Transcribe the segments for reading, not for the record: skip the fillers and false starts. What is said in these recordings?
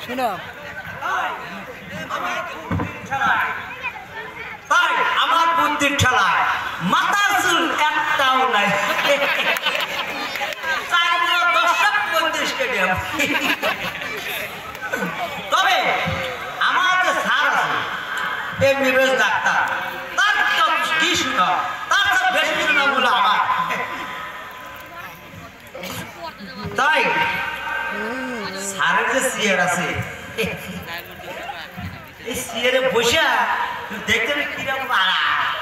শুনো তাই আমার বুদ্ধির খেলায় মাথার চুল একটাও নাই। তবে আমার যে স্যার আছে এমবিবিএস ডাক্তার, তার কি শুনো, তার সব বেশি শুনো বলে আমার। তাই স্যারের যে চেয়ার আছে এই চেয়ারে বসে দেখতে পেলে কিরকম আরাম,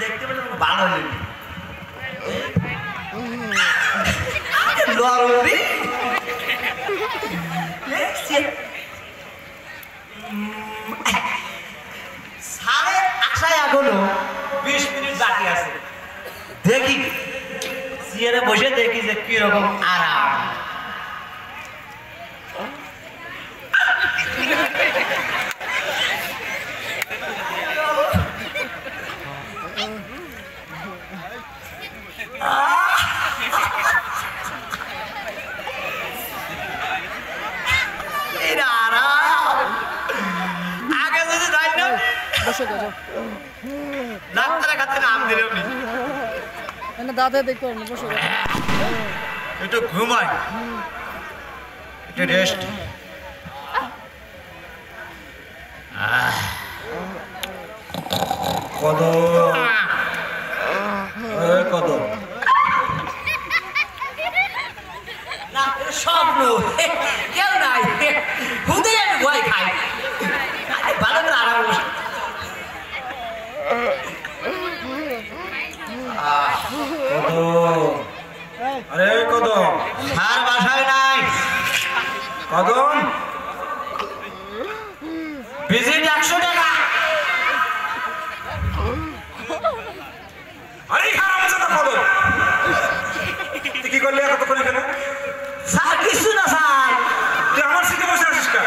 দেখতে পেলে ভালো লাগে। সাড়ে আসায় এখনো 20 মিনিট বাকি আছে, দেখি চেয়ারে বসে দেখি যে কিরকম আরাম। দাদা দেখতে পারেন বসে একটু ঘুমাই, একটু রেস্ট। কত কত না স্বপ্ন কেউ নাই, খুদে আমি ভয় খাই। ভালো করে আরাম বসে আরে কদম সার বাসায় নাই। কদম ভিজিট 100 টাকা। আরে হারামজাদা কদম, তুই কি করলি এতক্ষণ এখানে? স্যার কিছু না স্যার। তুই আমার সিটে বসে আছিস কেন?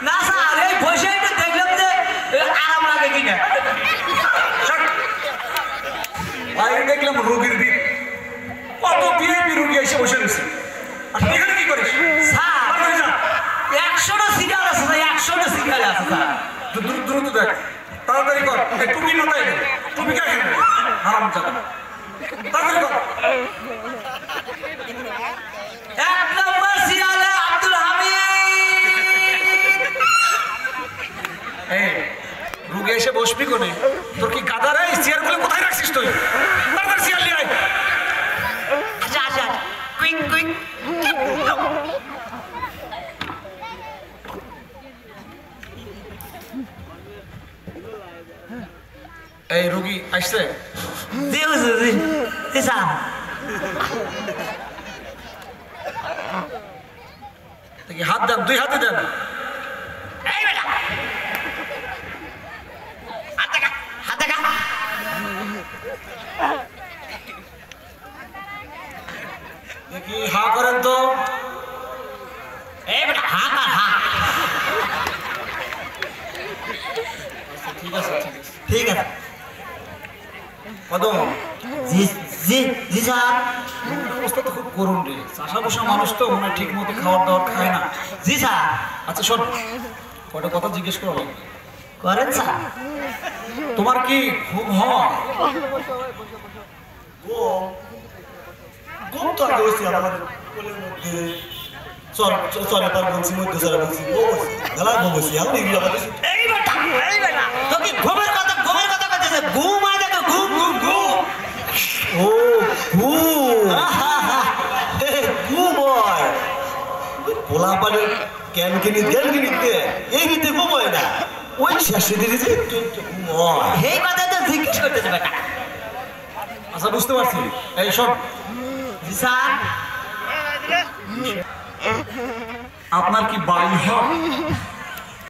না স্যার এই বসে একটু দেখলাম যে আরাম লাগে কিনা। বাইরে দেখলাম রোগীর ভিড়, কত বিএপি রোগী এসে বসে রয়েছে। আর তুই এখানে কি করিস? স্যার 100টা সিরিয়াল আছে স্যার, 100টা সিরিয়াল আছে স্যার। দ্রুত দেখ, তাড়াতাড়ি কর। টুপি মাথায় দে, টুপি কে এখানে হারামজাদা, তাড়াতাড়ি কর। 1 নম্বর সিরিয়ালে আব্দুল হামিদ। এই রোগী এসে বসবি কোনে? তোর কি গাদা রে? চেয়ারগুলো কোথায় রাখছিস তুই? তাড়াতাড়ি চেয়ার নিয়ে আয়। আচ্ছা আচ্ছা, কুইক কুইক। এই রোগী আসছে? জি হুজুর, জি জি স্যার। দেখি হাত দেন, 2 হাতে দেন। এই বেটা হাত দেখা, হাত দেখা। দেখি হা করেন তো। এই বেটা হা কর, হা। ঠিক আছে ঠিক আছে। কদম জি জি জি স্যার। অবস্থা তো খুব করুণ রে, চাষা বসা মানুষ তো মনে ঠিক মতো খাবার দাবার খায় না। জি স্যার। আচ্ছা শোন, কটা কথা জিজ্ঞেস করো। করেন স্যার। তোমার কি ঘুম হয়? ঘুম তো আগে হয়েছি আমাদের কোলের মধ্যে, চরে পার বলছি, মধ্যে চরে বলছি, গেলা ঘুম হয়েছি। এখন এই বেটা এই বেটা তো কি ঘুমের কথা বলতেছে? ঘুম আয় দেখো, ঘুম ঘুম ঘুম। ও ঘুম, ঘুম হয় পোলা পারে ক্যান কিনি জ্ঞান কিনিতে, এই নিতে ঘুম হয় না। ওই শেষে দিয়েছে এই কথা তো জিজ্ঞেস করতেছে বেটা। আচ্ছা বুঝতে পারছি। এই সব স্যার আপনার কি বাড়ি হয়?